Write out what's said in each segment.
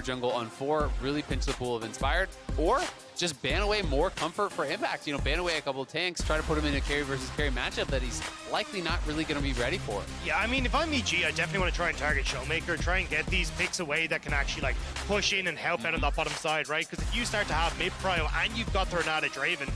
jungle on 4, really pinch the pool of Inspired, or just ban away more comfort for Impact. You know, ban away a couple of tanks, try to put him in a carry versus carry matchup that he's likely not really going to be ready for. Yeah, I mean, if I'm EG, I definitely want to try and target ShowMaker, try and get these picks away that can actually like push in and help out on that bottom side, right? Because if you start to have mid-prio and you've got the Renata Draven,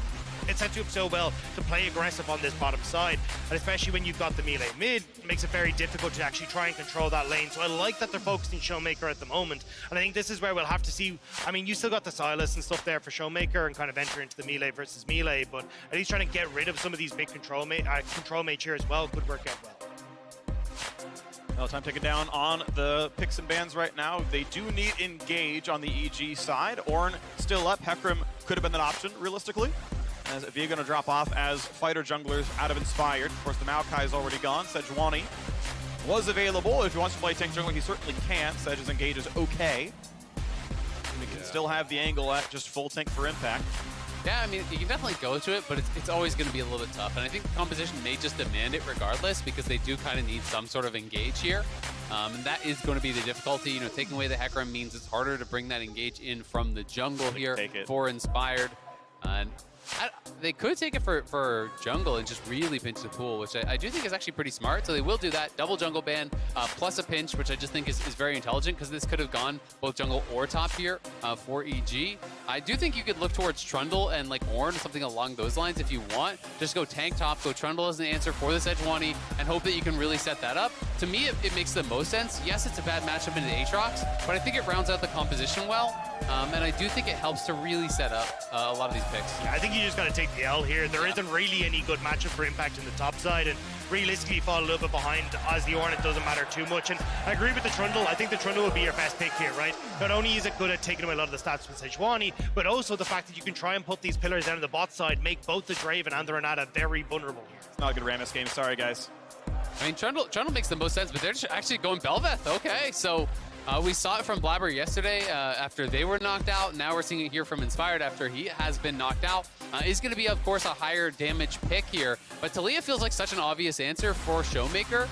it sets you up so well to play aggressive on this bottom side, and especially when you've got the melee mid, it makes it very difficult to actually try and control that lane. So I like that they're focusing ShowMaker at the moment, and I think this is where we'll have to see. I mean, you still got the Sylas and stuff there for ShowMaker and kind of enter into the melee versus melee, but at least trying to get rid of some of these big control mates here as well could work out well. Well, time to take it down on the picks and bans right now. They do need engage on the EG side. Ornn still up. Hecarim could have been an option, realistically. As Via going to drop off as fighter junglers out of Inspired. Of course, the Maokai is already gone. Sejuani was available. If he wants to play tank jungler, he certainly can. Sej's engage is okay. We can still have the angle at just full tank for Impact. Yeah, I mean, you can definitely go to it, but it's always going to be a little bit tough. And I think the composition may just demand it regardless, because they do kind of need some sort of engage here. And that is going to be the difficulty. You know, taking away the Hecarim means it's harder to bring that engage in from the jungle here for Inspired. And they could take it for jungle and just really pinch the pool, which I do think is actually pretty smart. So they will do that. Double jungle ban plus a pinch, which I just think is very intelligent, because this could have gone both jungle or top here for EG. I do think you could look towards Trundle and like Ornn, something along those lines if you want. Just go tank top, go Trundle as an answer for the Sejuani, and hope that you can really set that up. To me, it makes the most sense. Yes, it's a bad matchup into Aatrox, but I think it rounds out the composition well. And I do think it helps to really set up a lot of these picks. Yeah, I think you just got to take the L here. There isn't really any good matchup for Impact in the top side, and realistically fall a little bit behind as the Ornn. It doesn't matter too much. And I agree with the Trundle. I think the Trundle will be your best pick here, right? Not only is it good at taking away a lot of the stats from Sejuani, but also the fact that you can try and put these pillars down on the bot side, make both the Draven and the Renata very vulnerable here. It's not a good Rammus game. Sorry, guys. I mean, Trundle makes the most sense, but they're just actually going BelVeth. Okay, so we saw it from Blabber yesterday after they were knocked out. Now we're seeing it here from Inspired after he has been knocked out. Is going to be, of course, a higher damage pick here, but Taliyah feels like such an obvious answer for ShowMaker.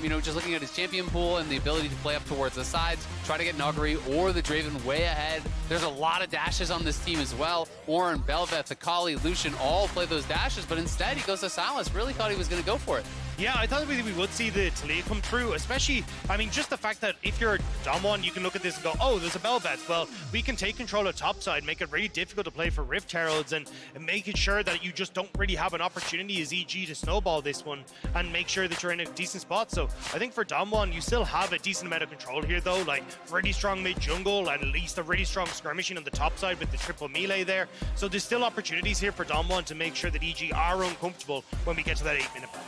You know, just looking at his champion pool and the ability to play up towards the sides, try to get Nuguri or the Draven way ahead. There's a lot of dashes on this team as well. Ornn, BelVeth, Akali, Lucian all play those dashes, but instead he goes to Sylas. Really thought he was going to go for it. Yeah, I thought we would see the Taliyah come through, especially, I mean, just the fact that if you're DAMWON, you can look at this and go, oh, there's a BelVeth. Well, we can take control of top side, make it really difficult to play for Rift Heralds, and making sure that you just don't really have an opportunity as EG to snowball this one and make sure that you're in a decent spot. So I think for DAMWON, you still have a decent amount of control here, though, like really strong mid jungle and at least a really strong skirmishing on the top side with the triple melee there. So there's still opportunities here for DAMWON to make sure that EG are uncomfortable when we get to that 8-minute mark.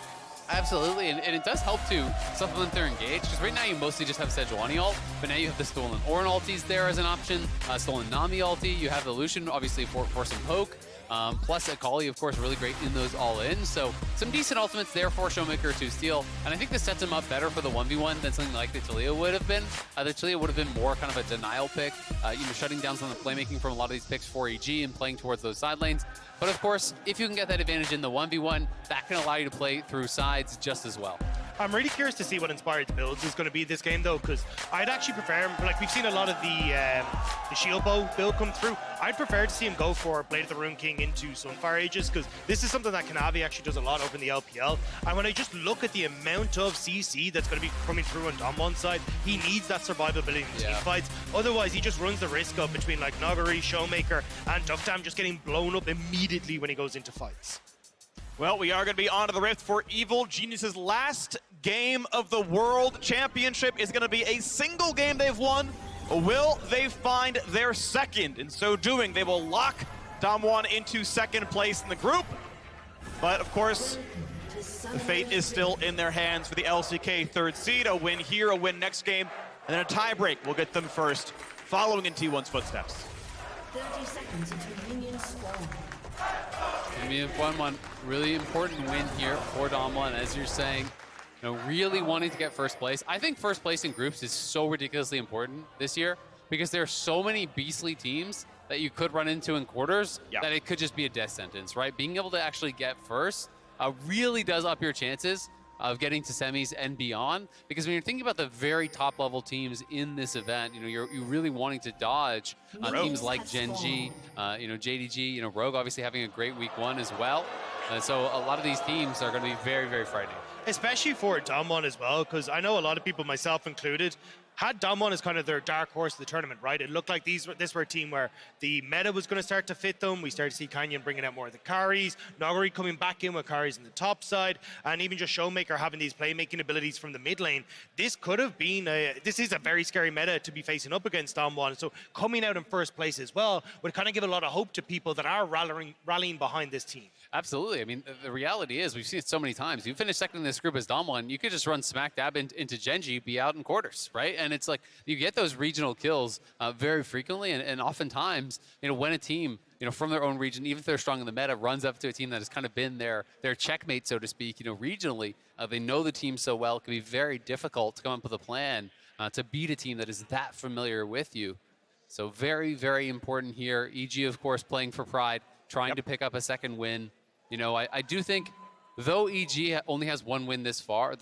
Absolutely, and it does help to supplement their engage, because right now you mostly just have Sejuani ult, but now you have the stolen Ornn ultis there as an option, stolen Nami ulti, you have the Lucian obviously for some poke, plus Akali, of course, really great in those all-in, so some decent ultimates there for ShowMaker to steal, and I think this sets him up better for the 1v1 than something like the Taliyah would have been. The Taliyah would have been more kind of a denial pick, you know, shutting down some of the playmaking from a lot of these picks for EG and playing towards those side lanes. But of course, if you can get that advantage in the 1v1, that can allow you to play through sides just as well. I'm really curious to see what Inspired's builds is going to be this game, though, because I'd actually prefer, like we've seen a lot of the shield bow build come through. I'd prefer to see him go for Blade of the Rune King into Sunfire Aegis, because this is something that Kanavi actually does a lot over in the LPL. And when I just look at the amount of CC that's going to be coming through on DAMWON's side, he needs that survivability in team fights. Otherwise, he just runs the risk of between like Nuguri, ShowMaker, and Deokdam just getting blown up immediately when he goes into fights. Well, we are going to be on to the Rift for Evil Geniuses' last game of the World Championship is going to be a single game they've won. Will they find their second? In so doing, they will lock DAMWON into second place in the group. But of course, the fate is still in their hands for the LCK third seed. A win here, a win next game, and then a tiebreak will get them first, following in T1's footsteps. 30 seconds until minions spawn. One really important win here for DAMWON, as you're saying. You know, really wanting to get first place. I think first place in groups is so ridiculously important this year because there are so many beastly teams that you could run into in quarters that it could just be a death sentence, right? Being able to actually get first really does up your chances of getting to semis and beyond. Because when you're thinking about the very top level teams in this event, you know, you're really wanting to dodge teams like Gen G, you know, JDG, you know, Rogue obviously having a great week 1 as well. So a lot of these teams are going to be very, very frightening. Especially for DAMWON as well, because I know a lot of people, myself included, had DAMWON as kind of their dark horse of the tournament, right? It looked like this were a team where the meta was going to start to fit them. We started to see Canyon bringing out more of the carries, Nuguri coming back in with carries on the top side, and even just ShowMaker having these playmaking abilities from the mid lane. This could have been this is a very scary meta to be facing up against DAMWON. So coming out in first place as well would kind of give a lot of hope to people that are rallying behind this team. Absolutely. I mean, the reality is, we've seen it so many times. You finish second in this group as DAMWON, you could just run smack dab into Genji, be out in quarters, right? And it's like, you get those regional kills very frequently, and oftentimes, you know, when a team, you know, from their own region, even if they're strong in the meta, runs up to a team that has kind of been their checkmate, so to speak, you know, regionally, they know the team so well, it can be very difficult to come up with a plan to beat a team that is that familiar with you. So very, very important here. EG, of course, playing for pride, trying to pick up a second win. You know, I do think, though EG only has 1 win thus far,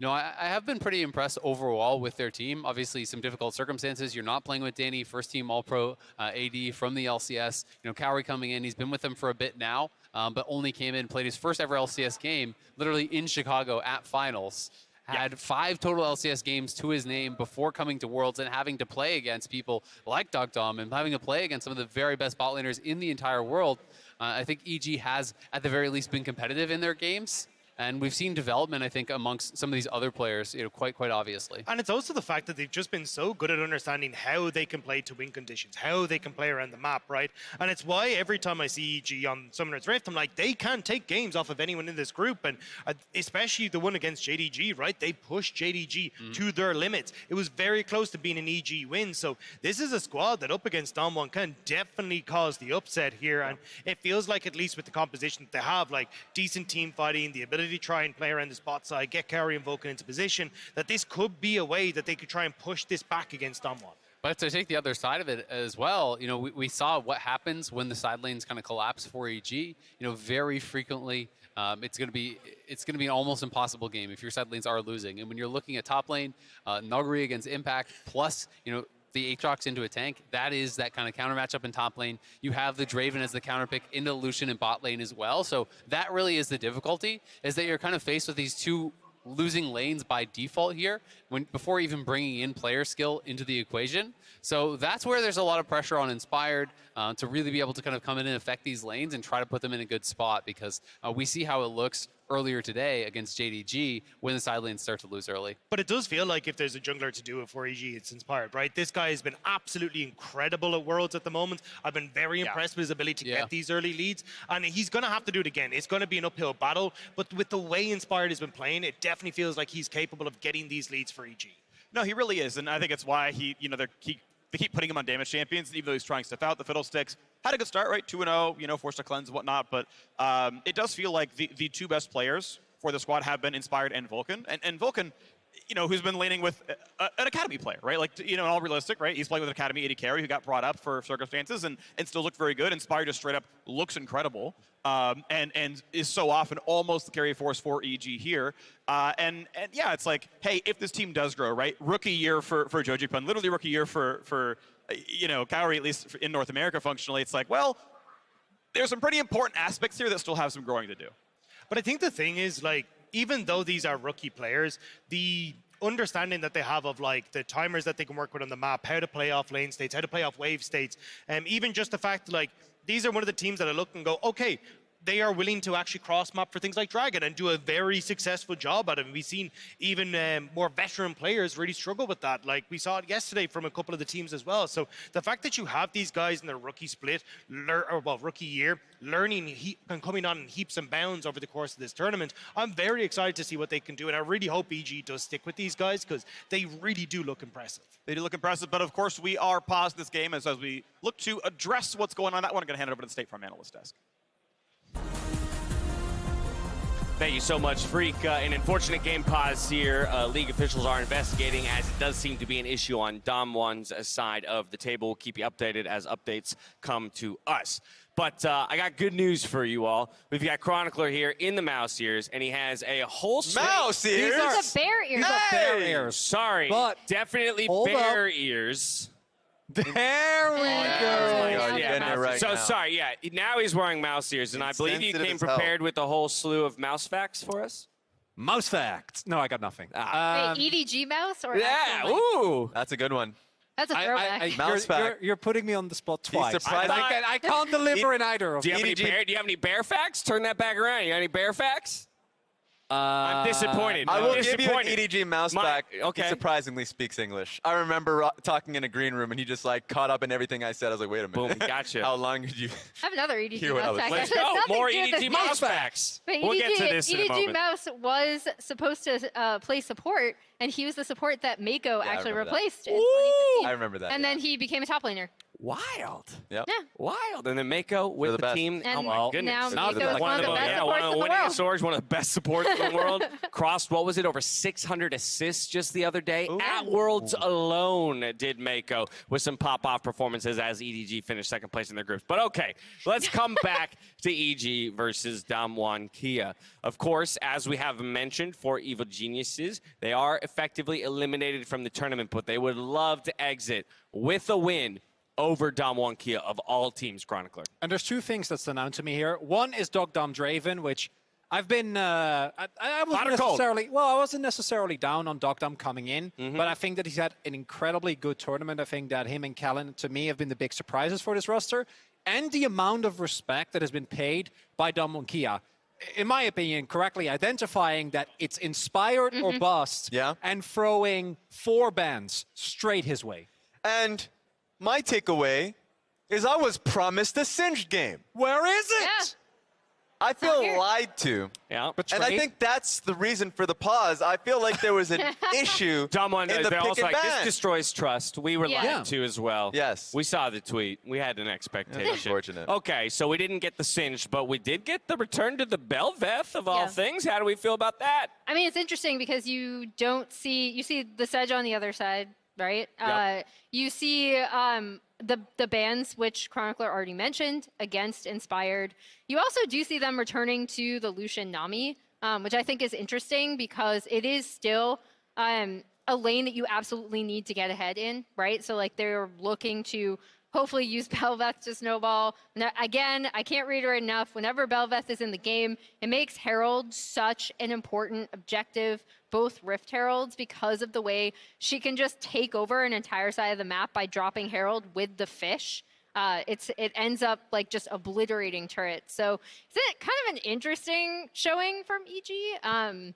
you know, I have been pretty impressed overall with their team. Obviously, some difficult circumstances. You're not playing with Danny, first team All-Pro AD from the LCS. You know, Kaori coming in, he's been with them for a bit now, but only came in, played his first ever LCS game, literally in Chicago at finals. Had 5 total LCS games to his name before coming to Worlds and having to play against people like Deokdam and having to play against some of the very best bot laners in the entire world. I think EG has, at the very least, been competitive in their games. And we've seen development, I think, amongst some of these other players, you know, quite obviously. And it's also the fact that they've just been so good at understanding how they can play to win conditions, how they can play around the map, right? And it's why every time I see EG on Summoner's Rift, I'm like, they can take games off of anyone in this group. And especially the one against JDG, right? They pushed JDG to their limits. It was very close to being an EG win. So this is a squad that up against DAMWON can definitely cause the upset here. And it feels like, at least with the composition that they have, like decent team fighting, the ability to try and play around the spot side, get Kaori and Vulcan into position, that this could be a way that they could try and push this back against DAMWON. But to take the other side of it as well, you know, we saw what happens when the side lanes kind of collapse for EG. You know, very frequently, it's going to be an almost impossible game if your side lanes are losing. And when you're looking at top lane, Nuguri against Impact, plus, you know, the Aatrox into a tank, that is that kind of counter matchup in top lane. You have the Draven as the counter pick into Lucian in bot lane as well. So that really is the difficulty, is that you're kind of faced with these 2 losing lanes by default here, before even bringing in player skill into the equation. So that's where there's a lot of pressure on Inspired to really be able to kind of come in and affect these lanes and try to put them in a good spot, because we see how it looks earlier today against JDG when the side lanes start to lose early. But it does feel like if there's a jungler to do it for EG, it's Inspired, right? This guy has been absolutely incredible at Worlds at the moment. I've been very impressed with his ability to get these early leads, and he's going to have to do it again. It's going to be an uphill battle, but with the way Inspired has been playing, it definitely feels like he's capable of getting these leads for EG. No, he really is, and I think it's why he, you know, they keep putting him on damage champions, even though he's trying stuff out. The Fiddlesticks had a good start, right? 2-0, you know, forced to cleanse and whatnot, but it does feel like the 2 best players for the squad have been Inspired and Vulcan. And Vulcan, you know, who's been laning with an Academy player, right? Like, you know, all realistic, right? He's playing with an Academy AD carry who got brought up for circumstances and still looked very good. Inspired just straight up looks incredible and is so often almost the carry force for EG here. And yeah, it's like, hey, if this team does grow, right? Rookie year for Jojopyun, literally rookie year for you know, Kaori, at least in North America functionally. It's like, well, there's some pretty important aspects here that still have some growing to do. But I think the thing is, like, even though these are rookie players, the understanding that they have of, like, the timers that they can work with on the map, how to play off lane states, how to play off wave states, even just the fact, like, these are one of the teams that I look and go, okay, they are willing to actually cross-map for things like Dragon and do a very successful job at it. And we've seen even more veteran players really struggle with that. Like we saw it yesterday from a couple of the teams as well. So the fact that you have these guys in their rookie split, rookie year, learning and coming on in heaps and bounds over the course of this tournament, I'm very excited to see what they can do. And I really hope EG does stick with these guys because they really do look impressive. They do look impressive, but of course we are paused this game as we look to address what's going on. That one, I'm going to hand it over to the State Farm Analyst Desk. Thank you so much, Freak. An unfortunate game pause here. League officials are investigating, as it does seem to be an issue on DAMWON's side of the table. We'll keep you updated as updates come to us. But I got good news for you all. We've got Chronicler here in the mouse ears, and he has a whole Mouse ears? These are bear ears. Bear ears. Sorry, But definitely hold bear ears. There we go. Yeah. Yeah, right So now. sorry, yeah. Now he's wearing mouse ears, and I believe you Insensitive came as hell. prepared with a whole slew of mouse facts for us. Mouse facts. No, I got nothing. Wait, EDG mouse or Yeah, actual mic? ooh. That's a good one. That's a throwback. Mouse fact. You're putting me on the spot twice. surprised- I can't deliver in either of Do you them. have any bear facts? Turn that back around. You got any bear facts? I'm disappointed. I will I'm give you an disappointed. EDG mouse back. Okay. He surprisingly speaks English. I remember talking in a green room, and he just like caught up in everything I said. I was like, wait a minute. Boom, gotcha. How long did you? I have another EDG Hear what I mouse was fact. Let's That has go. nothing More to do with EDG this mouse game. facts. But We'll get to this in a EDG moment. mouse was supposed to play support, and he was the support that Mako actually remember that. replaced in Ooh. 2015. I remember that. And yeah. then he became a top laner. Wild. Yep. Yeah. Wild. And then Mako with the the best. team. And oh my goodness. now Now Mako they're is like one of the best yeah, supports one of in the the winning world. swords, one of the best supports in the world. Crossed, what was it, over 600 assists just the other day? At Worlds alone did Mako with some pop-off performances as EDG finished second place in their groups. But okay, let's come back to EG versus DAMWON Kia. Of course, as we have mentioned for Evil Geniuses, they are effectively eliminated from the tournament, but they would love to exit with a win over DAMWON Kia of all teams, Chronicler. And there's two things that stand out to me here. One is Deokdam Draven, which I've been, I Hot or wasn't cold? necessarily, well, I wasn't necessarily down on Deokdam coming in, but I think that he's had an incredibly good tournament. I think that him and Kellin, to me, have been the big surprises for this roster. And the amount of respect that has been paid by DAMWON Kia, in my opinion, correctly identifying that it's inspired or bust, Yeah. and throwing 4 bans straight his way. And my takeaway is I was promised a singed game. Where is it? Yeah. I not feel here. lied to. Yeah. And I think that's the reason for the pause. I feel like there was an issue DAMWON, in the they're pick also and like, this ban. destroys trust. We were Yeah. lied to as well. Yes. We saw the tweet. We had an expectation. Unfortunate. Okay, so we didn't get the cinch, but we did get the return to the BelVeth of all Yeah. things. How do we feel about that? I mean, it's interesting because you see the Sedge on the other side, right? You see the bans, which Chronicler already mentioned, against Inspired. You also do see them returning to the Lucian Nami, which I think is interesting because it is still a lane that you absolutely need to get ahead in, right? So like they're looking to hopefully use BelVeth to snowball. Now, again, I can't reiterate enough, whenever BelVeth is in the game, it makes Herald such an important objective, both Rift Heralds, because of the way she can just take over an entire side of the map by dropping Herald with the fish. It ends up like just obliterating turrets. So it's kind of an interesting showing from EG.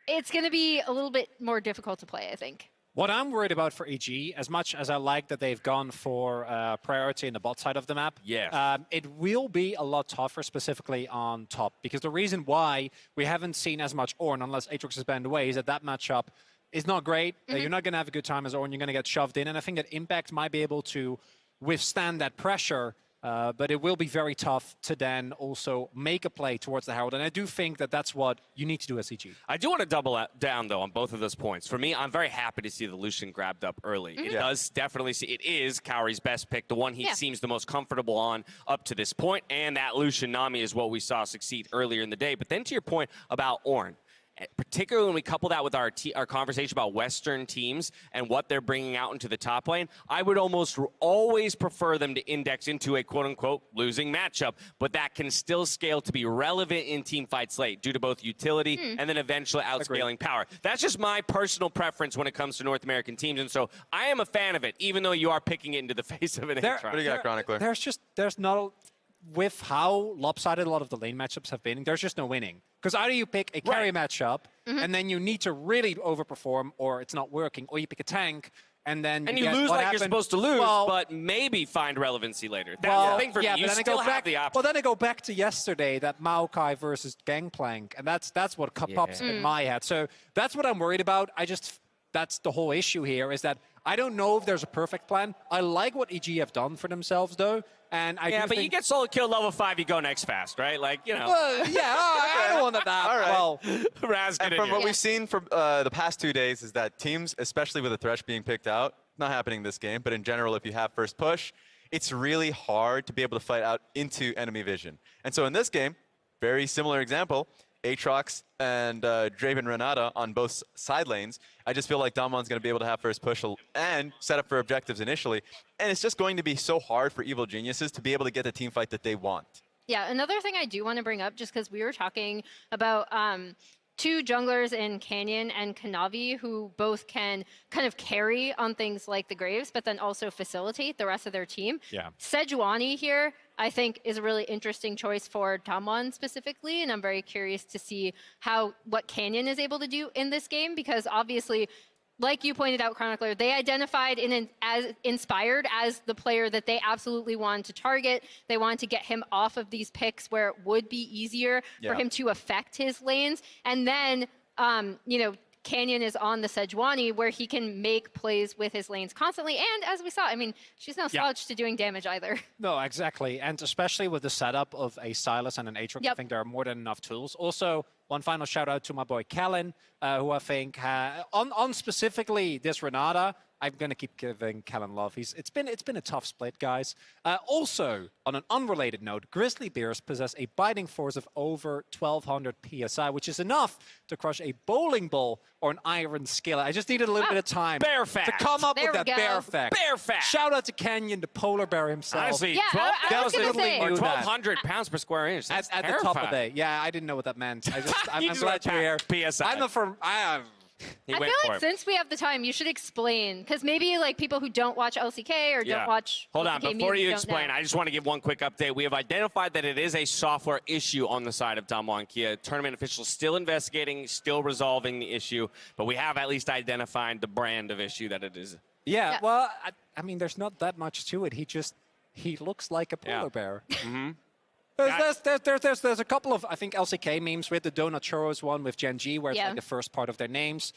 It's going to be a little bit more difficult to play, I think. What I'm worried about for EG, as much as I like that they've gone for priority in the bot side of the map, Yes. it will be a lot tougher, specifically on top. Because the reason why we haven't seen as much Ornn, unless Aatrox is banned away, is that matchup is not great. You're not going to have a good time as Ornn. You're going to get shoved in. And I think that Impact might be able to withstand that pressure. But it will be very tough to then also make a play towards the Herald. And I do think that that's what you need to do as EG. I do want to double down, though, on both of those points. For me, I'm very happy to see the Lucian grabbed up early. It does definitely see, it is Kaori's best pick, the one he seems the most comfortable on up to this point, and that Lucian Nami is what we saw succeed earlier in the day. But then to your point about Ornn, particularly when we couple that with our conversation about Western teams and what they're bringing out into the top lane, I would almost always prefer them to index into a quote-unquote losing matchup, but that can still scale to be relevant in team fights late due to both utility and then eventually outscaling power. That's just my personal preference when it comes to North American teams, and so I am a fan of it, even though you are picking it into the face of an Aatrox. What do you got, Chronicler? There's not, with how lopsided a lot of the lane matchups have been, there's just no winning. Because either you pick a carry matchup, and then you need to really overperform, or it's not working, or you pick a tank, and then And you get lose what like happened. you're supposed to lose, Well, but maybe find relevancy later. That's the thing for me. You but then I still go have back, the option. well, then I go back to yesterday, that Maokai versus Gangplank, and that's what pops in my head. So that's what I'm worried about. That's the whole issue here, is that I don't know if there's a perfect plan. I like what EG have done for themselves, though, And I Yeah, do but think, you get solo kill level 5, you go next fast, right? Like, you know. yeah, I don't want that. All right. Well, Raz, And good from in what you. we've seen from the past 2 days is that teams, especially with the Thresh being picked out, not happening this game, but in general, if you have first push, it's really hard to be able to fight out into enemy vision. And so in this game, very similar example, Aatrox and Draven Renata on both side lanes. I just feel like DAMWON's going to be able to have first push and set up for objectives initially. And it's just going to be so hard for Evil Geniuses to be able to get the team fight that they want. Yeah, another thing I do want to bring up, just because we were talking about two junglers in Canyon and Kanavi who both can kind of carry on things like the Graves, but then also facilitate the rest of their team. Yeah. Sejuani here, I think, is a really interesting choice for DAMWON specifically, and I'm very curious to see what Canyon is able to do in this game, because obviously, like you pointed out, Chronicler, they identified as Inspired as the player that they absolutely wanted to target. They wanted to get him off of these picks where it would be easier for him to affect his lanes. And then, you know, Canyon is on the Sejuani where he can make plays with his lanes constantly. And as we saw, I mean, she's no slouch to doing damage either. no, exactly. And especially with the setup of a Sylas and an Aatrox, I think there are more than enough tools. Also, one final shout out to my boy Kellin, who I think, on specifically this Renata, I'm going to keep giving Kellin love. It's been a tough split, guys. Also, on an unrelated note, Grizzly Bears possess a biting force of over 1,200 PSI, which is enough to crush a bowling ball or an iron skillet. I just needed a little bit of time Bear to fact. come up There with we that go. bear fact. Bear fact. Shout out to Canyon, the polar bear himself. Honestly, Yeah, I was gonna 12,000 say. or Do that. 1,200 pounds per square inch. That's At the top of terrifying. the day. Yeah, I didn't know what that meant. I'm You just glad you're here. went PSI. I'm the firm. He I went feel for like it. since we have the time, you should explain, because maybe like people who don't watch LCK or don't watch Hold on, LCK before memes you don't explain, know. I just want to give one quick update. We have identified that it is a software issue on the side of DAMWON Kia. Tournament officials still investigating, still resolving the issue, but we have at least identified the brand of issue that it is. Yeah, well, I mean, there's not that much to it. He looks like a polar bear. There's a couple of, I think, LCK memes with the Donut Churros one with Gen G, where it's like the first part of their names.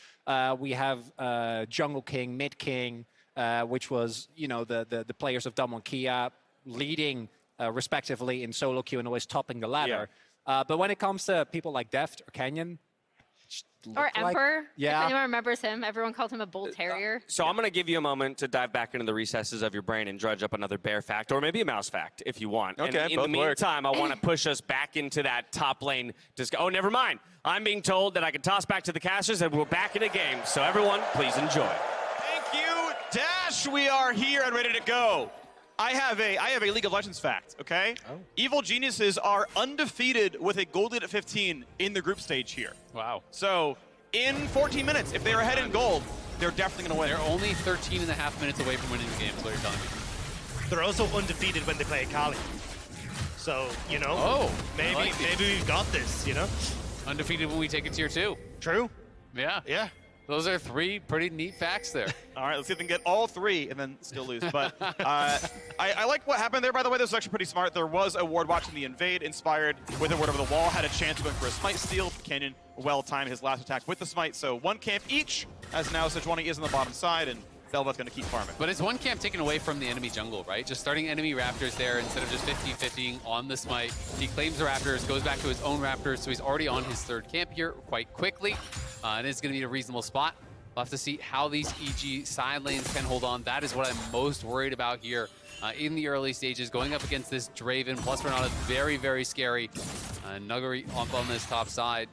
We have Jungle King, Mid King, which was, you know, the players of DAMWON Kia leading respectively in solo queue and always topping the ladder. But when it comes to people like Deft or Canyon, Or Emperor, yeah. if anyone remembers him. Everyone called him a bull terrier. So I'm going to give you a moment to dive back into the recesses of your brain and drudge up another bear fact, or maybe a mouse fact, if you want. Okay, and in both the work. meantime, I want to push us back into that top lane. Oh, never mind. I'm being told that I can toss back to the casters and we're back in a game. So everyone, please enjoy. Thank you, Dash. We are here and ready to go. I have a League of Legends fact, okay? Evil Geniuses are undefeated with a gold lead at 15 in the group stage here. Wow. So in 14 minutes, if they're ahead in gold, they're definitely going to win. They're only 13 and a half minutes away from winning the game, is what you're telling me. They're also undefeated when they play Akali. So, you know, maybe we've got this, you know? Undefeated when we take it tier 2. True. Yeah. Yeah. Those are 3 pretty neat facts there. All right, let's see if they can get all 3 and then still lose. But I like what happened there, by the way. This was actually pretty smart. There was a ward watching the invade, Inspired with a ward over the wall, had a chance of going for a smite steal. Canyon well-timed his last attack with the smite, so 1 camp each, as now Sejuani is on the bottom side, and BelVeth going to keep farming. But it's 1 camp taken away from the enemy jungle, right? Just starting enemy Raptors there instead of just 50-50ing on the smite. He claims the Raptors, goes back to his own Raptors, so he's already on his 3rd camp here quite quickly. And it's going to be a reasonable spot. We'll have to see how these EG side lanes can hold on. That is what I'm most worried about here in the early stages. Going up against this Draven, plus Renata, very, very scary. Nuguri up on this top side.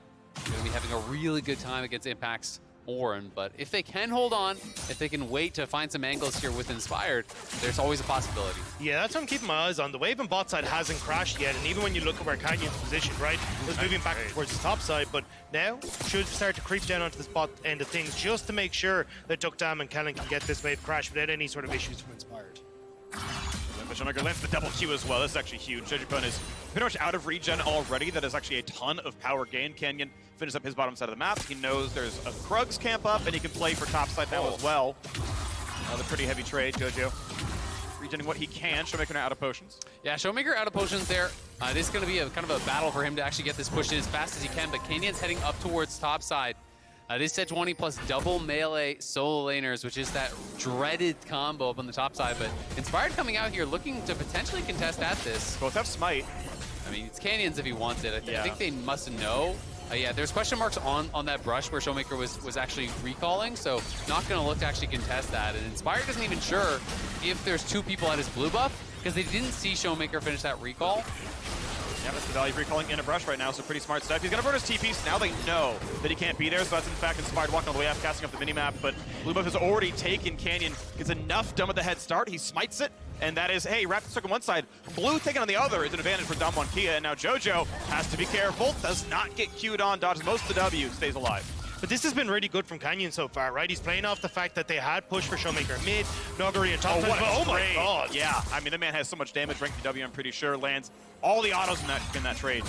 Going to be having a really good time against Impact's Ornn. But if they can hold on, if they can wait to find some angles here with Inspired, there's always a possibility. Yeah, that's what I'm keeping my eyes on. The wave and bot side hasn't crashed yet, and even when you look at where Canyon's positioned, right, it was moving back towards the top side, but now should start to creep down onto the spot end of things just to make sure that Deokdam and Kellin can get this wave crash without any sort of issues from Inspired. ShowMaker lands the double Q as well. This is actually huge. Jojopyun is pretty much out of regen already. That is actually a ton of power gain. Canyon finishes up his bottom side of the map. He knows there's a Krugs camp up, and he can play for top side now as well. Another pretty heavy trade, Jojo. Regening what he can. ShowMaker now out of potions. Yeah, ShowMaker out of potions there. This is going to be a kind of a battle for him to actually get this pushed in as fast as he can, but Canyon's heading up towards top side. It is Sejuani plus double melee solo laners, which is that dreaded combo up on the top side. But Inspired coming out here looking to potentially contest at this. Both have Smite. I mean, it's Canyons if he wants it. I Yeah. think they must know. Yeah, there's question marks on that brush where ShowMaker was actually recalling, so not going to look to actually contest that. And Inspired isn't even sure if there's 2 people at his blue buff, because they didn't see ShowMaker finish that recall. Yeah, that's the value of recalling in a brush right now, so pretty smart stuff. He's going to burn his TP, so now they know that he can't be there, so that's in fact Inspired walking all the way up, casting up the minimap, but blue buff has already taken Canyon, gets enough done with the head start, he smites it, and that is, hey, Raptor stuck on one side, blue taken on the other is an advantage for DAMWON Kia, and now Jojo has to be careful, does not get queued on, dodges most of the W, stays alive. But this has been really good from Canyon so far, right? He's playing off the fact that they had pushed for ShowMaker mid, Nuguri and top. Oh my god. Yeah, I mean, the man has so much damage, rank W, I'm pretty sure, lands all the autos in that trade.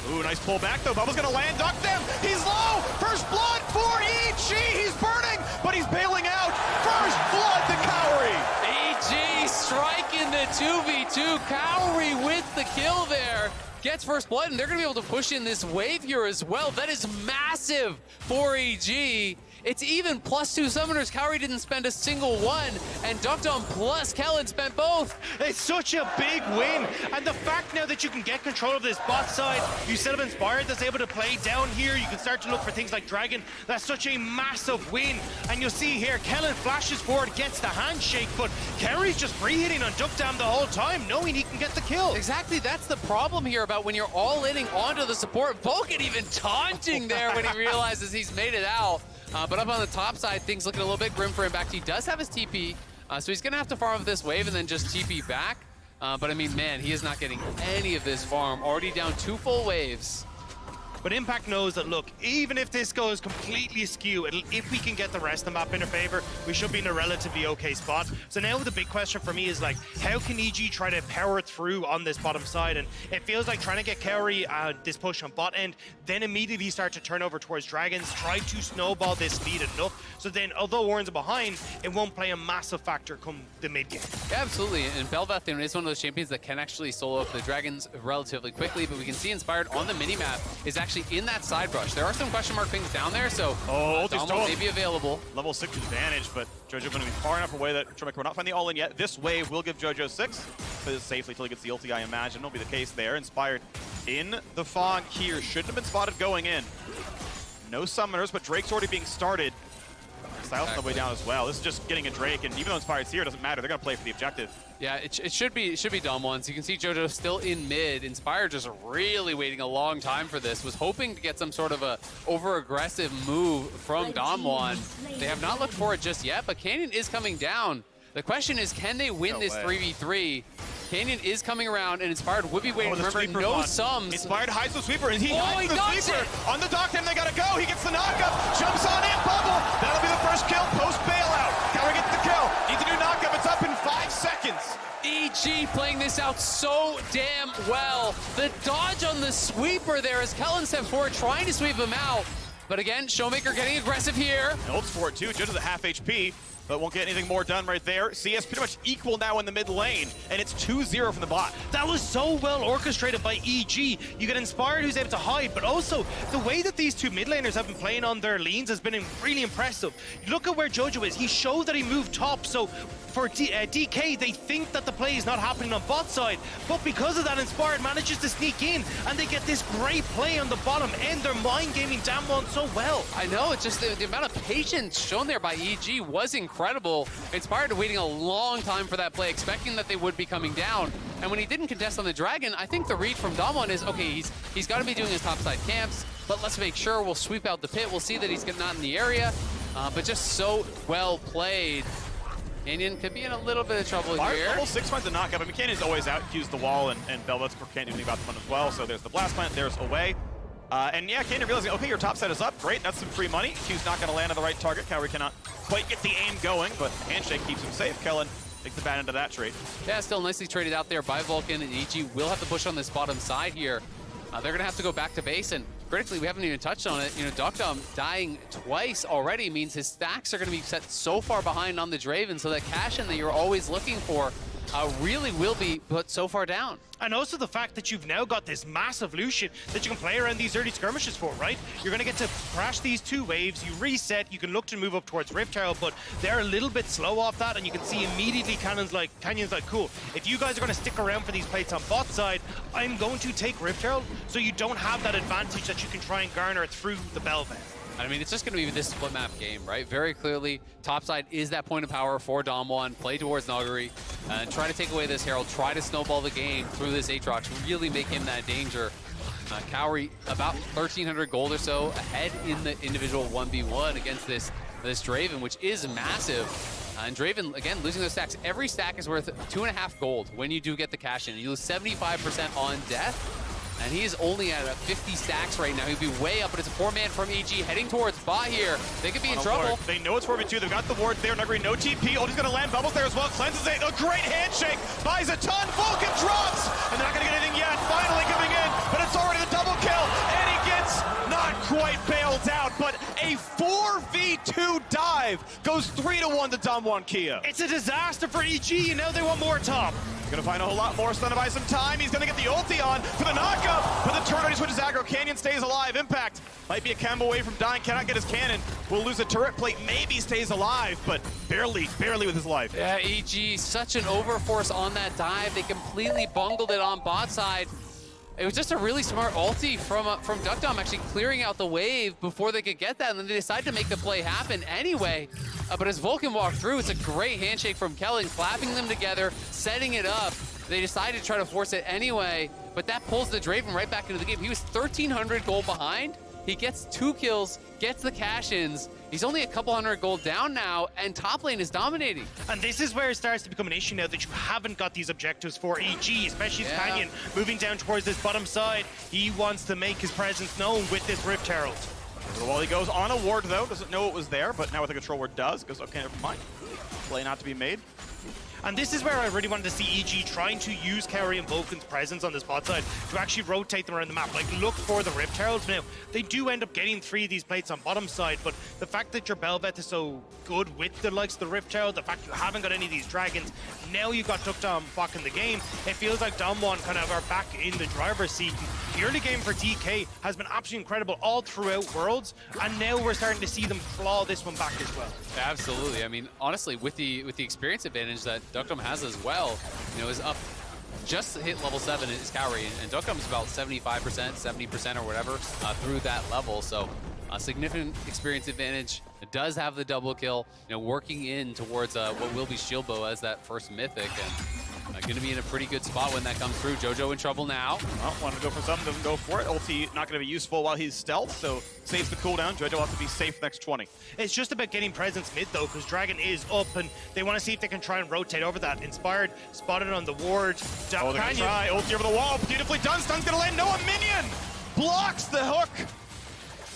Ooh, nice pull back though. Bubba's gonna land, Deokdam. He's low. First blood for EG. He's burning, but he's bailing out. First blood to Kaori. EG striking the 2v2. Kaori with the kill there. Gets first blood, and they're going to be able to push in this wave here as well. That is massive for EG. It's even +2 summoners. Kaori didn't spend a single one, and Deokdam plus Kellin spent both. It's such a big win, and the fact now that you can get control of this bot side, you still have Inspired that's able to play down here. You can start to look for things like Dragon. That's such a massive win, and you'll see here, Kellin flashes forward, gets the handshake, but Kaori's just free hitting on Deokdam the whole time, knowing he can get the kill. Exactly, that's the problem here about when you're all-inning onto the support. Vulcan even taunting there when he realizes he's made it out. But up on the top side, things looking a little bit grim for him. Back he does have his TP, so he's going to have to farm up this wave and then just TP back. But I mean, man, he is not getting any of this farm. Already down 2 full waves. But Impact knows that, look, even if this goes completely askew, if we can get the rest of the map in our favor, we should be in a relatively okay spot. So now the big question for me is, like, how can EG try to power through on this bottom side? And it feels like trying to get Kaori this push on bot end, then immediately start to turn over towards Dragons, try to snowball this lead enough. So then, although Ornn's behind, it won't play a massive factor come the mid game. Yeah, absolutely. And BelVeth is one of those champions that can actually solo up the Dragons relatively quickly, but we can see Inspired on the minimap is actually in that side brush. There are some question mark things down there, so DAMWON may be available. Level 6 advantage, but Jojo going to be far enough away that ShowMaker will not find the all-in yet. This wave will give Jojo 6. Plays safely until he gets the ulti, I imagine. It'll be the case there. Inspired in the fog here. Shouldn't have been spotted going in. No summoners, but Drake's already being started. Sylas on the way down as well. This is just getting a Drake, and even though Inspired's here, it doesn't matter. They're going to play for the objective. Yeah, it should be DAMWON. So you can see Jojo still in mid. Inspired just really waiting a long time for this. Was hoping to get some sort of a over-aggressive move from DAMWON. They have not looked for it just yet, but Canyon is coming down. The question is, can they win this 3v3? Canyon is coming around, and Inspired would be waiting. Remember, no sums. Inspired hides the sweeper, and he he hides the sweeper. it. On the Deokdam, they gotta go. He gets the knockup, jumps on in, bubble. That'll be the first kill post bailout. Kaori gets the kill. Need to do knockup. It's up in 5 seconds. EG playing this out so damn well. The dodge on the sweeper there as Kellin stepped forward, trying to sweep him out. But again, ShowMaker getting aggressive here. Ults for it too. Jojo's at half HP. But won't get anything more done right there. CS pretty much equal now in the mid lane, and it's 2-0 from the bot. That was so well orchestrated by EG. You get Inspired, who's able to hide, but also the way that these 2 mid laners have been playing on their lanes has been really impressive. Look at where Jojo is. He showed that he moved top, so for DK, they think that the play is not happening on bot side, but because of that, Inspired manages to sneak in, and they get this great play on the bottom end. They're mind gaming DAMWON so well. I know, it's just the amount of patience shown there by EG was incredible. Inspired waiting a long time for that play, expecting that they would be coming down. And when he didn't contest on the Dragon, I think the read from DAMWON is, okay, he's got to be doing his topside camps, but let's make sure we'll sweep out the pit. We'll see that he's not in the area, but just so well played. Canyon could be in a little bit of trouble here. Level 6 finds the knockup. I mean, Canyon's always out, cues the wall, and BelVeth can't do anything about the one as well. So there's the blast plant, there's away. And yeah, Canyon realizing, okay, your top set is up. Great, that's some free money. Q's not going to land on the right target. Kaori cannot quite get the aim going, but handshake keeps him safe. Kellin takes the bad end of that trade. Yeah, still nicely traded out there by Vulcan, and EG will have to push on this bottom side here. They're going to have to go back to base, and critically, we haven't even touched on it. You know, Deokdam dying twice already means his stacks are going to be set so far behind on the Draven, so that cash-in that you're always looking for really will be put so far down. And also the fact that you've now got this massive Lucian that you can play around these early skirmishes for, right? You're going to get to crash these 2 waves, you reset, you can look to move up towards Rift Herald, but they're a little bit slow off that, and you can see immediately Canyon's like, cool, if you guys are going to stick around for these plates on bot side, I'm going to take Rift Herald, so you don't have that advantage that you can try and garner through the BelVeth. I mean, it's just going to be this split map game, right? Very clearly, topside is that point of power for DAMWON. Play towards Nuguri, and try to take away this Herald, try to snowball the game through this Aatrox, really make him that danger. Kaori, about 1,300 gold or so ahead in the individual 1v1 against this Draven, which is massive. And Draven, again, losing those stacks. Every stack is worth 2.5 gold when you do get the cash in. You lose 75% on death. And he is only at 50 stacks right now. He'd be way up, but it's a 4-man from EG heading towards bot here. They could be in trouble. Ward. They know it's 4v2. They've got the ward there. Nuguri, no TP. Ulti's going to land bubbles there as well. Cleanses it. A great handshake. Buys a ton. Vulcan drops. And they're not going to get anything yet. Finally coming in, but it's already the double kill. And he gets not quite bailed out, but a 4v2 dive goes 3-1 to DAMWON Kia. It's a disaster for EG. You know they want more top. Gonna find a whole lot more, stunned by some time. He's gonna get the ulti on for the knockup, but the turret he switches aggro. Canyon stays alive. Impact might be a combo away from dying. Cannot get his cannon. Will lose a turret plate. Maybe stays alive, but barely with his life. Yeah, EG, such an overforce on that dive. They completely bungled it on bot side. It was just a really smart ulti from Deokdam, actually clearing out the wave before they could get that, and then they decided to make the play happen anyway. But as Vulcan walked through, it's a great handshake from Kellin, clapping them together, setting it up. They decided to try to force it anyway, but that pulls the Draven right back into the game. He was 1,300 gold behind. He gets 2 kills, gets the cash-ins. He's only a couple hundred gold down now, and top lane is dominating. And this is where it starts to become an issue now that you haven't got these objectives for EG, especially Canyon moving down towards this bottom side. He wants to make his presence known with this Rift Herald. Well, he goes on a ward though, doesn't know it was there, but now with the control ward does. Goes, okay, never mind. Play not to be made. And this is where I really wanted to see EG trying to use Kaori and Vulcan's presence on this bot side to actually rotate them around the map. Like, look for the Rift Heralds now. They do end up getting 3 of these plates on bottom side, but the fact that your BelVeth is so good with the likes of the Rift Herald, the fact you haven't got any of these dragons, now you've got Deokdam back in the game, it feels like DAMWON kind of are back in the driver's seat. The early game for DK has been absolutely incredible all throughout Worlds, and now we're starting to see them claw this one back as well. Absolutely. I mean, honestly, with the experience advantage that Deokdam has as well, you know, is up just hit level 7 is Kaori, and Deokdam's about 75%, 70% or whatever through that level. So a significant experience advantage. It does have the double kill, you know, working in towards what will be Shieldbow as that first mythic, and going to be in a pretty good spot when that comes through. Jojo in trouble now. Well, wanted to go for something, doesn't go for it. Ulti not going to be useful while he's stealth, so saves the cooldown. Jojo will have to be safe next 20. It's just about getting presence mid though, because Dragon is up and they want to see if they can try and rotate over that. Inspired, spotted on the ward. Oh, they're going to try. Ulti over the wall. Beautifully done. Stun's going to land. No, a minion blocks the hook.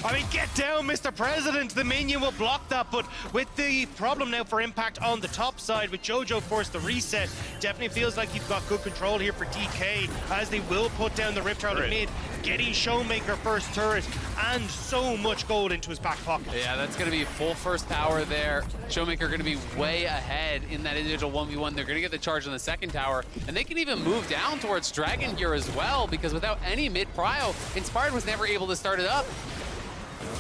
I mean, get down, Mr. President. The minion will block that, but with the problem now for impact on the top side, with Jojo forced the reset, definitely feels like you've got good control here for DK, as they will put down the Rift Herald mid, getting ShowMaker first turret, and so much gold into his back pocket. Yeah, that's going to be full first tower there. ShowMaker going to be way ahead in that individual 1v1. They're going to get the charge on the second tower, and they can even move down towards Dragon here as well, because without any mid-prio, Inspired was never able to start it up.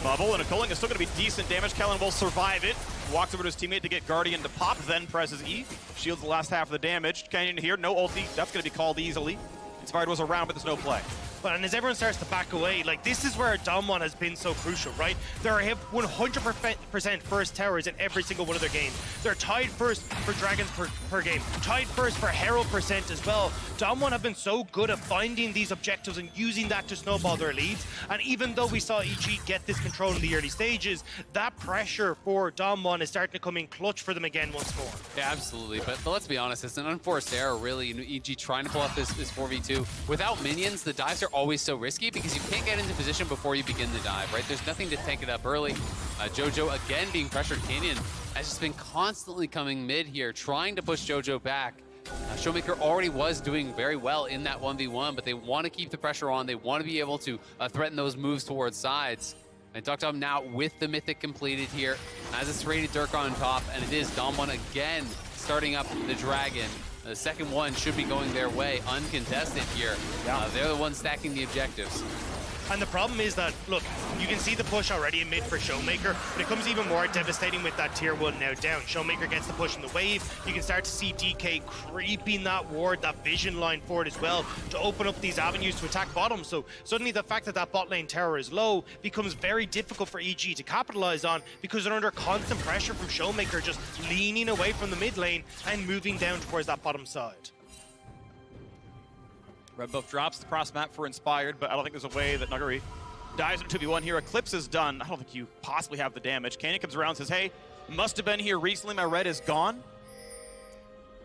Bubble and a culling is still going to be decent damage. Kellin will survive it. Walks over to his teammate to get Guardian to pop, then presses E. Shields the last half of the damage. Canyon here, no ulti. That's going to be called easily. Inspired was around, but there's no play. But and as everyone starts to back away, like this is where DAMWON has been so crucial, right? There are 100% first towers in every single one of their games. They're tied first for Dragons per game, tied first for Herald percent as well. DAMWON have been so good at finding these objectives and using that to snowball their leads. And even though we saw EG get this control in the early stages, that pressure for DAMWON is starting to come in clutch for them again once more. Yeah, absolutely. But let's be honest, it's an unforced error, really. You know, EG trying to pull off this 4v2. Without minions, the dives are always so risky because you can't get into position before you begin the dive, right? There's nothing to tank it up early. Jojo, again, being pressured. Canyon has just been constantly coming mid here, trying to push Jojo back. ShowMaker already was doing very well in that 1v1, but they want to keep the pressure on. They want to be able to threaten those moves towards sides. And Deokdam now with the Mythic completed here, as a serrated Dirk on top, and it is DAMWON again starting up the Dragon. The second one should be going their way, uncontested here. They're the ones stacking the objectives. And the problem is that, look, you can see the push already in mid for ShowMaker, but it becomes even more devastating with that tier 1 now down. ShowMaker gets the push in the wave. You can start to see DK creeping that ward, that vision line forward as well, to open up these avenues to attack bottom. So suddenly the fact that that bot lane tower is low becomes very difficult for EG to capitalize on, because they're under constant pressure from ShowMaker, just leaning away from the mid lane and moving down towards that bottom side. Red buff drops the cross map for Inspired, but I don't think there's a way that Nuguri dives into 2v1 here. Eclipse is done. I don't think you possibly have the damage. Canyon comes around and says, hey, must have been here recently. My red is gone.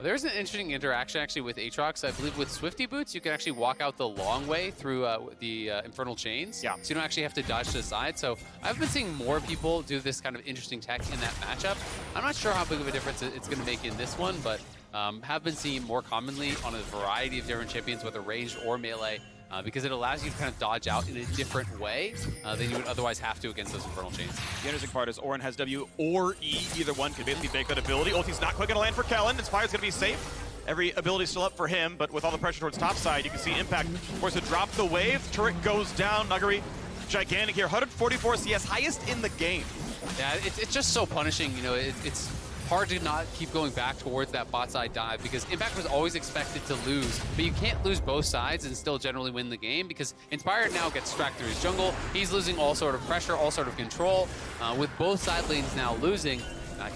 There's an interesting interaction actually with Aatrox. I believe with Swifty Boots, you can actually walk out the long way through the Infernal Chains. Yeah. So you don't actually have to dodge to the side. So I've been seeing more people do this kind of interesting tech in that matchup. I'm not sure how big of a difference it's going to make in this one, but have been seen more commonly on a variety of different champions, whether ranged or melee, because it allows you to kind of dodge out in a different way than you would otherwise have to against those Infernal Chains. The interesting part is Ornn has W or E. Either one could basically make that ability. Ulti's not quite going to land for Kellin. Inspired's going to be safe. Every ability still up for him, but with all the pressure towards top side, you can see Impact forced to drop the wave. Turret goes down. Nuguri, gigantic here. 144 CS, highest in the game. Yeah, it's just so punishing. You know, it's hard to not keep going back towards that bot side dive, because Impact was always expected to lose, but you can't lose both sides and still generally win the game, because Inspired now gets tracked through his jungle. He's losing all sort of pressure, all sort of control. With both side lanes now losing,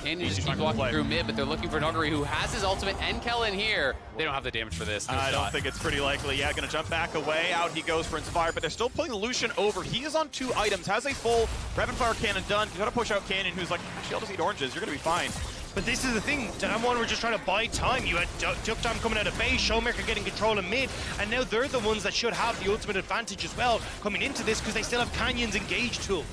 Canyon just keeps walking through mid, but they're looking for Nuguri, who has his ultimate, and Kellin here. They don't have the damage for this. I don't think it's pretty likely. Yeah, gonna jump back away. Out he goes for Inspire, but they're still pulling the Lucian over. He is on 2 items, has a full rapid fire cannon done. You gotta push out Canyon, who's like, actually, I'll just eat oranges. You're gonna be fine. But this is the thing, DAMWON were just trying to buy time. You had Deokdam coming out of base, ShowMaker getting control in mid, and now they're the ones that should have the ultimate advantage as well coming into this, because they still have Canyon's engage tool.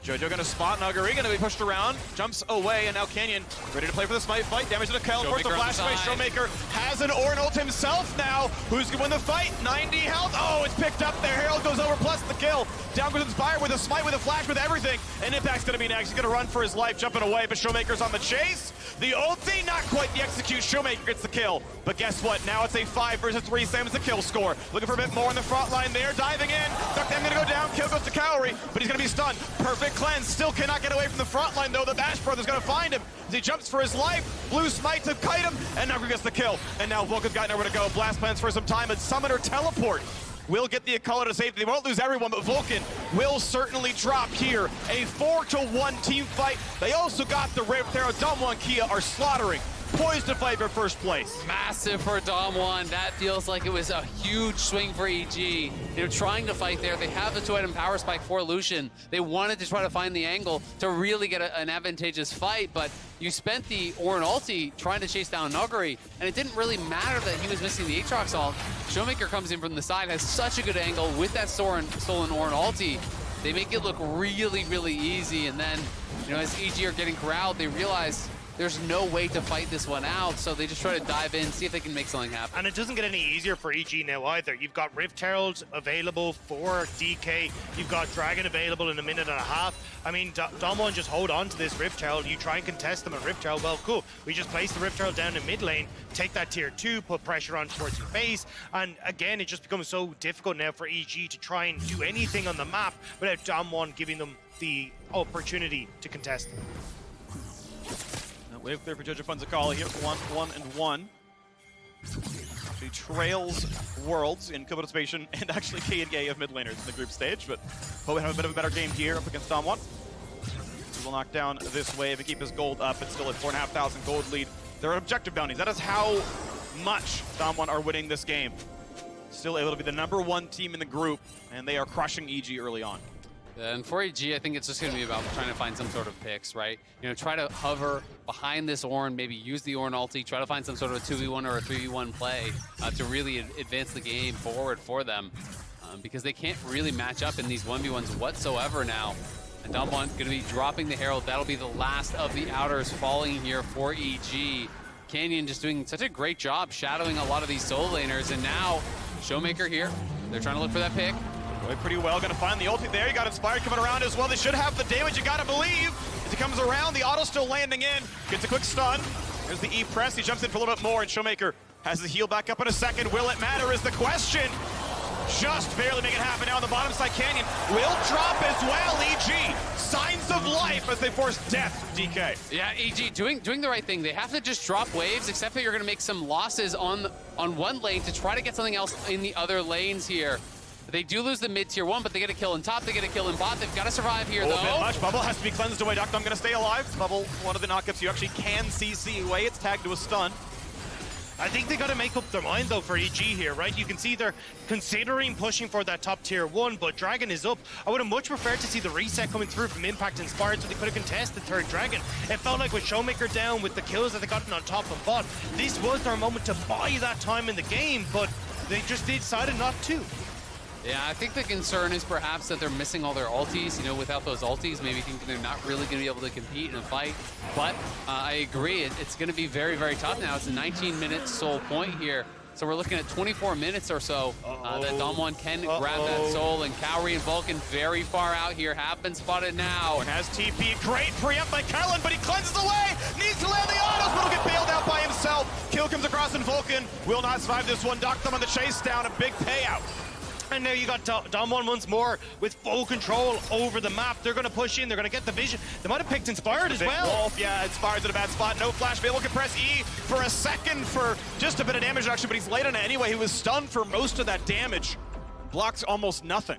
Jojo gonna spot Nuguri, gonna be pushed around, jumps away, and now Canyon ready to play for the smite fight. Damage to the Kellin, force the flash away. ShowMaker has an Ornn ult himself now. Who's gonna win the fight? 90 health. Oh, it's picked up there. Herald goes over, plus the kill. Down goes Inspire with a smite, with a flash, with everything. And Impact's gonna be next. He's gonna run for his life, jumping away, but ShowMaker's on the chase. The ulti, not quite the execute. ShowMaker gets the kill. But guess what? Now it's a 5 versus 3, same as the kill score. Looking for a bit more on the front line there. Diving in. Deokdam gonna go down. Kill goes to Kaori, but he's gonna be stunned. Perfect cleanse. Still cannot get away from the front line, though. The Bash Brother's gonna find him as he jumps for his life. Blue smite to kite him, and Nuguri gets the kill. And now Vulcan's got nowhere to go. Blast plans for some time, and Summoner teleport will get the Akali to safety. They won't lose everyone, but Vulcan will certainly drop here. A 4-1 team fight. They also got the Rift there. DAMWON Kia are slaughtering, poised to fight for first place. Massive for DAMWON. That feels like it was a huge swing for EG. They're trying to fight there. They have the 2-item power spike for Lucian. They wanted to try to find the angle to really get an advantageous fight, but you spent the Ornn ulti trying to chase down Nuguri, and it didn't really matter that he was missing the Aatrox ult. ShowMaker comes in from the side, has such a good angle with that stolen Ornn ulti. They make it look really, really easy, and then, you know, as EG are getting corralled, they realize there's no way to fight this one out, so they just try to dive in, see if they can make something happen. And it doesn't get any easier for EG now either. You've got Rift Herald available for DK. You've got Dragon available in a minute and a half. I mean, DAMWON just hold on to this Rift Herald. You try and contest them at Rift Herald. Well, cool. We just place the Rift Herald down in mid lane, take that tier 2, put pressure on towards your base. And again, it just becomes so difficult now for EG to try and do anything on the map without DAMWON giving them the opportunity to contest them. Wave clear for Jojopyun's Akali here, 1-1-1. She trails Worlds in co-participation and actually K&K of mid laners in the group stage, but hope we have a bit of a better game here up against DAMWON. He will knock down this wave and keep his gold up. It's still at 4,500 gold lead. There are objective bounties. That is how much DAMWON are winning this game. Still able to be the #1 team in the group, and they are crushing EG early on. And for EG, I think it's just going to be about trying to find some sort of picks, right? You know, try to hover behind this Ornn, maybe use the Ornn ulti, try to find some sort of a 2v1 or a 3v1 play to really advance the game forward for them. Because they can't really match up in these 1v1s whatsoever now. And DAMWON going to be dropping the Herald. That'll be the last of the outers falling here for EG. Canyon just doing such a great job shadowing a lot of these soul laners. And now, ShowMaker here. They're trying to look for that pick. Going pretty well, gonna find the ulti there. You got Inspired coming around as well. They should have the damage, you gotta believe. As he comes around, the auto still landing in. Gets a quick stun. There's the E press, he jumps in for a little bit more, and ShowMaker Has the heal back up in a second. Will it matter is the question. Just barely make it happen now on the bottom side. Canyon will drop as well. EG, signs of life as they force death from DK. Yeah, EG doing the right thing. They have to just drop waves, except that you're going to make some losses on one lane to try to get something else in the other lanes here. They do lose the mid tier 1, but they get a kill in top, they get a kill in bot. They've got to survive here, though. A bit much. Bubble has to be cleansed away. Deokdam going to stay alive. Bubble, one of the knockups you actually can CC away. It's tagged to a stun. I think they got to make up their mind, though, for EG here, right? You can see they're considering pushing for that top tier 1, but Dragon is up. I would have much preferred to see the reset coming through from Impact Inspired so they could have contested third Dragon. It felt like with ShowMaker down, with the kills that they gotten on top and bot, this was their moment to buy that time in the game, but they just decided not to. Yeah, I think the concern is perhaps that they're missing all their ultis. You know, without those ultis, maybe thinking they're not really going to be able to compete in a fight. But I agree, it's going to be very, very tough now. It's a 19-minute soul point here. So we're looking at 24 minutes or so that DAMWON can grab that soul. And Kaori and Vulcan very far out here have been spotted now. And has TP, great preempt by Kellin, but he cleanses away. Needs to land the autos, but he'll get bailed out by himself. Kill comes across and Vulcan will not survive this one. Deokdam on the chase down, a big payout. And now you got DAMWON once more with full control over the map. They're going to push in. They're going to get the vision. They might have picked Inspired as well. Wolf, yeah, Inspired's in a bad spot. No flash. Able to press E for a second for just a bit of damage reduction, but he's late on it anyway. He was stunned for most of that damage. Blocks almost nothing.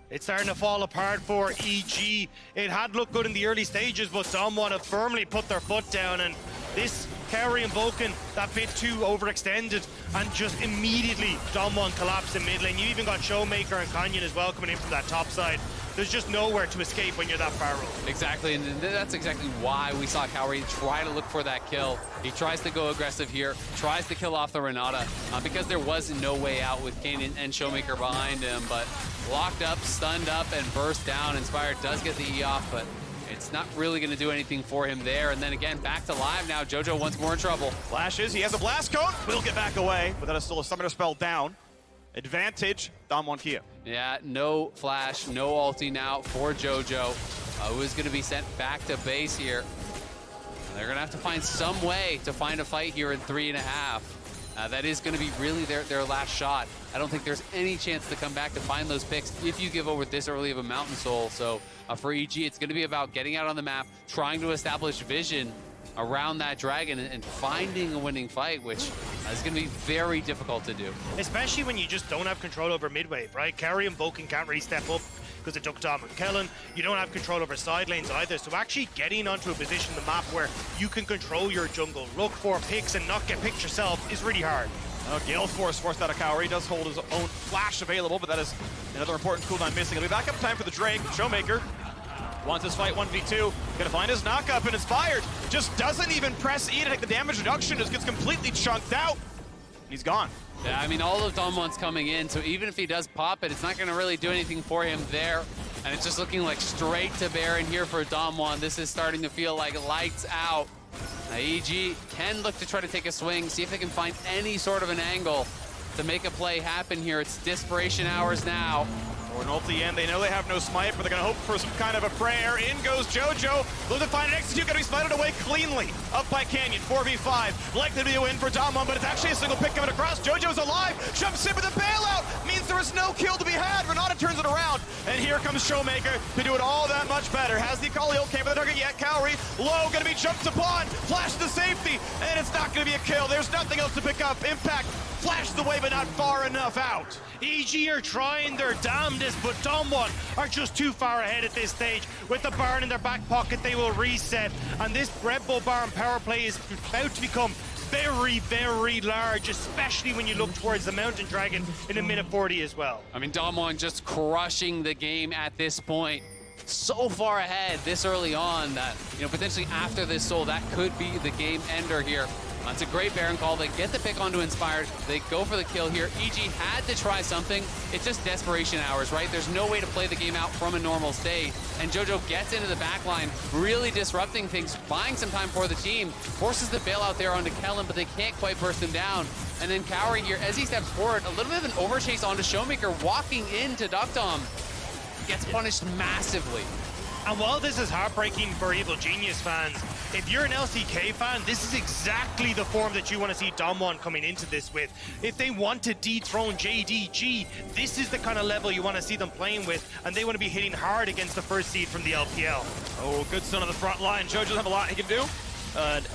It's starting to fall apart for EG. It had looked good in the early stages, but DAMWON have firmly put their foot down, and this Kaori and Vulcan, that bit too overextended, and just immediately DAMWON collapsed in mid lane. You even got ShowMaker and Canyon as well coming in from that top side. There's just nowhere to escape when you're that far over. Exactly, and that's exactly why we saw Kaori try to look for that kill. He tries to go aggressive here, tries to kill off the Renata, because there was no way out with Kane and ShowMaker behind him, but locked up, stunned up, and burst down. Inspired does get the E off, but it's not really going to do anything for him there. And then again, back to live now. Jojo once more in trouble. Flashes, he has a blast cone, will get back away, but that is still a summoner spell down. Advantage, DAMWON Kia. Yeah, no flash, no ulti now for Jojo, who is going to be sent back to base here. They're going to have to find some way to find a fight here in 3.5. That is going to be really their last shot. I don't think there's any chance to come back to find those picks if you give over this early of a Mountain Soul. So for EG, it's going to be about getting out on the map, trying to establish vision around that dragon and finding a winning fight, which is going to be very difficult to do. Especially when you just don't have control over mid-wave, right? Kaori and Vulcan can't really step up because of Deokdam and Kellin. You don't have control over side lanes either, so actually getting onto a position on the map where you can control your jungle, look for picks and not get picked yourself is really hard. Gale Force forced out of Kaori, does hold his own flash available, but that is another important cooldown missing. It'll be back up time for the Drake. ShowMaker wants his fight 1v2, gonna find his knockup, and Inspired just doesn't even press E to take the damage reduction, just gets completely chunked out, and he's gone. Yeah, I mean, all of DAMWON's coming in, so even if he does pop it, it's not gonna really do anything for him there. And it's just looking like straight to Baron here for DAMWON. This is starting to feel like lights out. EG can look to try to take a swing, see if they can find any sort of an angle to make a play happen here. It's desperation hours now. Or an ulti in, they know they have no smite, but they're gonna hope for some kind of a prayer. In goes Jojo, looking to find an execute, gonna be smited away cleanly. Up by Canyon, 4v5, likely to be a win for DAMWON, but it's actually a single pick coming across. Jojo's alive, jumps in with a bailout, means there is no kill to be had. Renata turns it around, and here comes ShowMaker to do it all that much better. Has the Akali ult, can't for the target yet. Kaori, low, gonna be jumped upon, flash to safety, and it's not gonna be a kill. There's nothing else to pick up. Impact flashed away, but not far enough out. EG are trying their damnedest, but DAMWON are just too far ahead at this stage. With the Baron in their back pocket, they will reset, and this Red Bull Baron power play is about to become very, very large, especially when you look towards the Mountain Dragon in a minute 40 as well. I mean, DAMWON just crushing the game at this point. So far ahead this early on that, you know, potentially after this soul, that could be the game ender here. It's a great Baron call. They get the pick onto Inspired. They go for the kill here. EG had to try something. It's just desperation hours, right? There's no way to play the game out from a normal state. And Jojo gets into the back line, really disrupting things, buying some time for the team, forces the bailout there onto Kellin, but they can't quite burst him down. And then Kaori here, as he steps forward, a little bit of an overchase onto ShowMaker, walking into Deokdam, gets punished massively. And while this is heartbreaking for Evil Genius fans, if you're an LCK fan, this is exactly the form that you want to see DAMWON coming into this with. If they want to dethrone JDG, this is the kind of level you want to see them playing with, and they want to be hitting hard against the first seed from the LPL. Oh, good stun on the front line. Jojo doesn't have a lot he can do.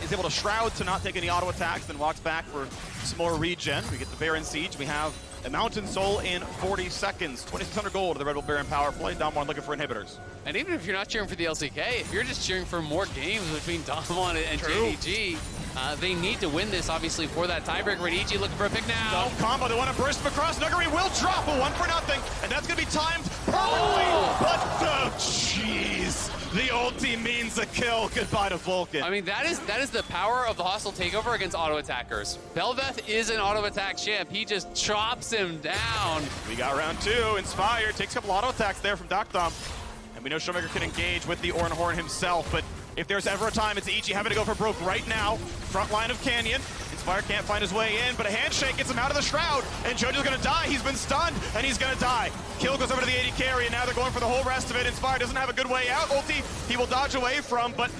Is able to Shroud to not take any auto attacks, then walks back for some more regen. We get the Baron Siege. We have a Mountain Soul in 40 seconds. 2,600 gold to the Red Bull Baron power play. DAMWON looking for inhibitors. And even if you're not cheering for the LCK, if you're just cheering for more games between DAMWON and JDG, they need to win this, obviously, for that tiebreaker. And EG looking for a pick now. No combo. They want to burst him across. Nuguri will drop a 1-0, and that's going to be timed perfectly. But, jeez. The ulti means a kill. Goodbye to Vulcan. I mean, that is the power of the hostile takeover against auto attackers. BelVeth is an auto attack champ. He just chops him down. We got round 2. Inspired takes a couple auto attacks there from Deokdam. And we know ShowMaker can engage with the Ornn himself, but if there's ever a time, it's EG having to go for broke right now. Front line of Canyon. Inspire can't find his way in, but a handshake gets him out of the Shroud, and Jojo's gonna die. He's been stunned, and he's gonna die. Kill goes over to the AD carry, and now they're going for the whole rest of it. Inspire doesn't have a good way out. Ulti, he will dodge away from, but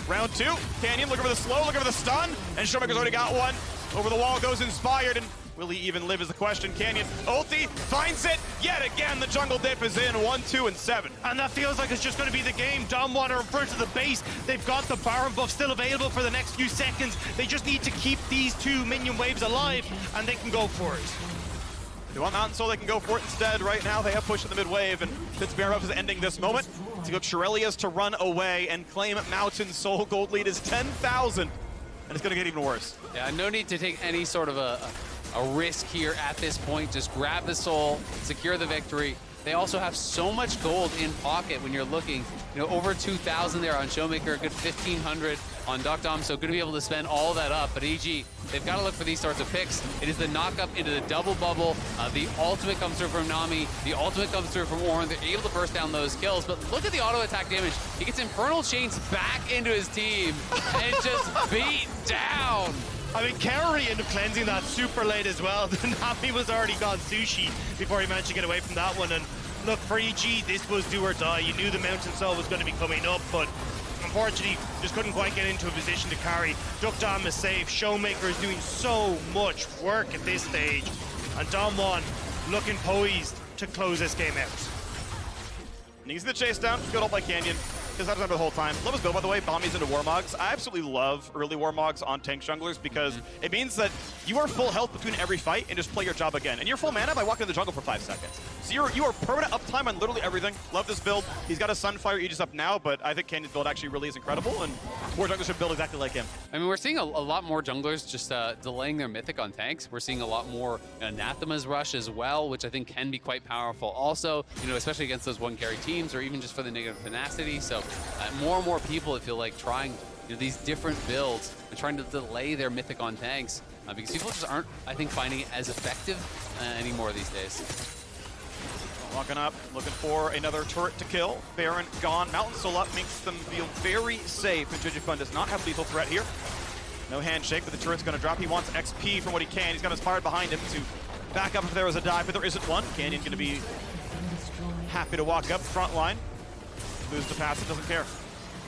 round 2, Canyon looking for the slow, looking for the stun, and ShowMaker's already got one. Over the wall goes Inspired, and will he even live is the question. Canyon, ulti, finds it. Yet again, the jungle dip is in 1, 2, and 7. And that feels like it's just going to be the game. DAMWON are in front of the base. They've got the Baron buff still available for the next few seconds. They just need to keep these 2 minion waves alive, and they can go for it. They want Mountain Soul, they can go for it instead. Right now, they have pushed in the mid-wave, and since Baron buff is ending this moment, to go Shirelia's to run away and claim Mountain Soul. Gold lead is 10,000, and it's going to get even worse. Yeah, no need to take any sort of a risk here at this point. Just grab the soul, secure the victory. They also have so much gold in pocket when you're looking, over 2,000 there on ShowMaker, a good 1,500 on Deokdam, so going to be able to spend all that up. But EG, they've got to look for these sorts of picks. It is the knock-up into the double bubble. The ultimate comes through from Nami. The ultimate comes through from Ornn. They're able to burst down those kills, but look at the auto attack damage. He gets Infernal Chains back into his team and just beat down. I mean, Kaori ended up cleansing that super late as well. Nami was already gone sushi before he managed to get away from that one. And look, for EG, this was do or die. You knew the Mountain Soul was going to be coming up, but unfortunately, just couldn't quite get into a position to carry. Deokdam is safe. ShowMaker is doing so much work at this stage. And DAMWON looking poised to close this game out. Needs the chase down. Good ult by Canyon. Because that's the whole time. Love his build, by the way. Bombies into Warmogs. I absolutely love early Warmogs on tank junglers because it means that you are full health between every fight and just play your job again. And you're full mana by walking in the jungle for 5 seconds. So you are permanent uptime on literally everything. Love this build. He's got a Sunfire Aegis up now, but I think Canyon's build actually really is incredible, and more junglers should build exactly like him. I mean, we're seeing a lot more junglers just delaying their mythic on tanks. We're seeing a lot more Anathema's rush as well, which I think can be quite powerful. Also, especially against those one carry teams, or even just for the negative tenacity. So more and more people, I feel like, trying these different builds and trying to delay their mythic on tanks because people just aren't, I think, finding it as effective anymore these days. Walking up, looking for another turret to kill. Baron gone. Mountain Soul up makes them feel very safe. And Jojopyun does not have lethal threat here. No handshake, but the turret's going to drop. He wants XP from what he can. He's got Inspired behind him to back up if there was a dive, but there isn't one. Canyon going to be happy to walk up front line. Lose the passive, doesn't care.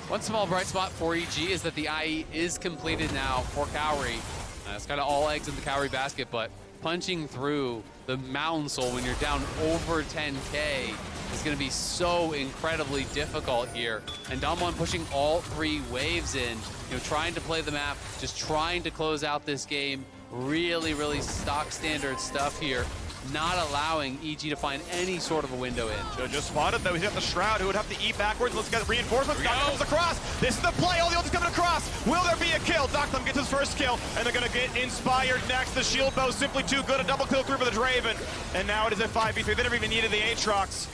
One small bright spot for EG is that the IE is completed now for Kaori. It's kind of all eggs in the Kaori basket, but punching through the Mountain Soul when you're down over 10k is going to be so incredibly difficult here. And DAMWON pushing all 3 waves in, trying to play the map, just trying to close out this game. Really, really stock standard stuff here. Not allowing EG to find any sort of a window in. Jojo spotted, though. He's got the Shroud, who would have to eat backwards. Let's get reinforcements. Deokdam comes across. This is the play. All the ulti's coming across. Will there be a kill? Deokdam gets his first kill, and they're going to get Inspired next. The shield bow simply too good. A double kill through for the Draven. And now it is a 5v3. They never even needed the Aatrox.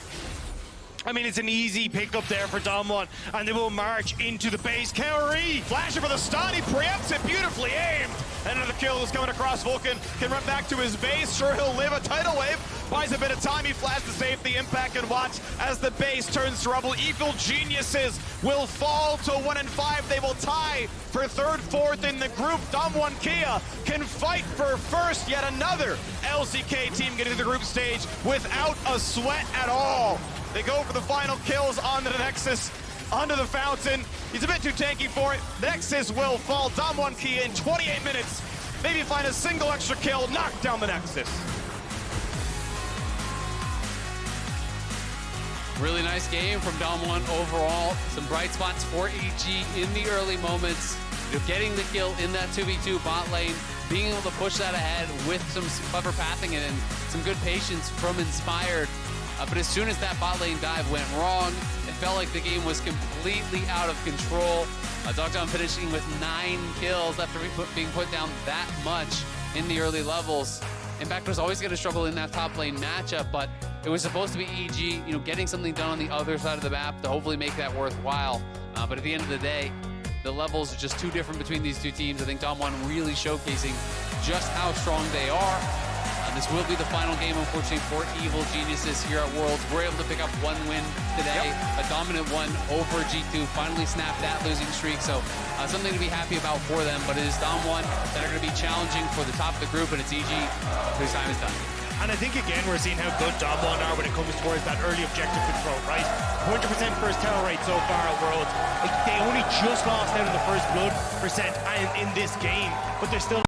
I mean, it's an easy pickup there for DAMWON, and they will march into the base. Kaori flashing for the stun. He preempts it. Beautifully aimed. And another kill is coming across. Vulcan can run back to his base. Sure, he'll live. A tidal wave buys a bit of time. He flashed to save the impact, and watch as the base turns to rubble. Evil Geniuses will fall to 1-5. They will tie for 3rd, 4th in the group. DAMWON Kia can fight for first. Yet another LCK team getting to the group stage without a sweat at all. They go for the final kills on the Nexus. under the fountain. He's a bit too tanky for it. Nexus will fall. DAMWON Kia in 28 minutes. Maybe find a single extra kill, knock down the Nexus. Really nice game from DAMWON overall. Some bright spots for EG in the early moments. Getting the kill in that 2v2 bot lane, being able to push that ahead with some clever pathing and some good patience from Inspired. But as soon as that bot lane dive went wrong, it felt like the game was completely out of control. Deokdam finishing with 9 kills after being put down that much in the early levels. Impact was always going to struggle in that top lane matchup, but it was supposed to be EG, getting something done on the other side of the map to hopefully make that worthwhile. But at the end of the day, the levels are just too different between these two teams. I think DAMWON really showcasing just how strong they are. This will be the final game, unfortunately, for Evil Geniuses here at Worlds. We're able to pick up 1 win today, a dominant one over G2, finally snapped that losing streak. So something to be happy about for them, but it is DAMWON that are going to be challenging for the top of the group, and it's EG whose time is done. And I think, again, we're seeing how good DAMWON are when it comes towards that early objective control, right? 100% first tower rate so far at Worlds. They only just lost out in the first blood percent in this game, but they're still